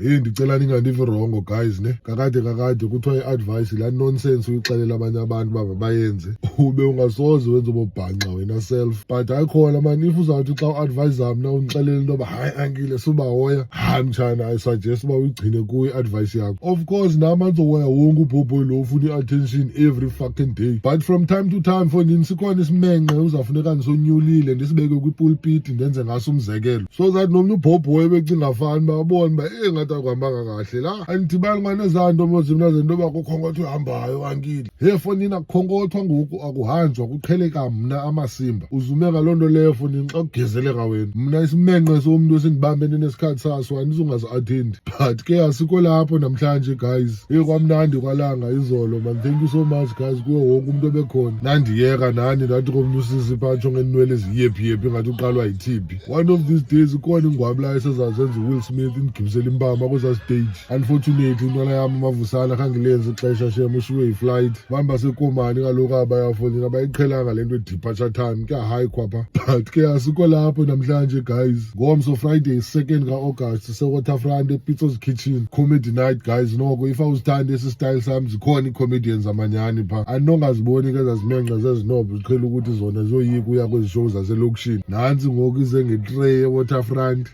hey ndicela ningandivi rongo guys ne kakade kuthiwa i-advice la nonsense uyixelela abanye abantu uba mabayenze ube ungasoze wenze ubobhanxa wena self. But ayikhona mani, if uzawuthi xa u-advise mna undixelele into yoba hayi ankile subahoya, hayi mtshana I suggest uba uyigcine kuyo i-advice yakho. Of course nam andizohoya wonke ubhobhoyi lo ufuna i-attention every fucking day, but from time to time for nini sikhona isimenxe uzawufuneka ndisonyulile ndisibeke kwipulpit ndenze ngaso umzekelo, so that nomnye ubhobhoyi becinga fani babone uba ngathi akuhambanga kahle la. Andidibani nganezaa nto mozimna zento yoba kukhonkotha uhambayo ankile. He for nini akukhonkotha ngoku akuhanjwa kuqheleka mna amasimba. Uzumeka loo nto leyo for nini xa kugezeleka wena. Mna isimenxe somntu esindibambene nesikhathi saso andizungazi-athendi, but ke asikho lapho namhlanje guys. Hey kwamnandi kwalanga izolo man, thank you so much guys kuwo wonke umuntu obekhona. Nandiyeka nani ndathi komnye usisi phatsho ngenwele eziyephi ngathi uqalwa yi-TB. One of these days ikhona ingwabi la esezazenza uWill Smith indigibisela impama kweza stage. Unfortunately intwana yami amavusana khangilenze ixesha shem ushiwe yi-flight. Bamba sekomani kaloku abayafolina abayiqhelanga le nto departure time kuyahayi khwapha, but ke asikho lapho namhlanje guys. Ngomso Friday 2nd ka-August se-Waterfront ePitso's Kitchen comedy night guys. Noko if awuzithanda esi style sami zikhona ii-comedians amanyani pha. Andinongaziboni ke zazimenxe zezinobo ziqhela ukuthi zona ziyoyika uya kwezi show zaselokishini. Nantsi ngoku ize ngetray eWaterfront.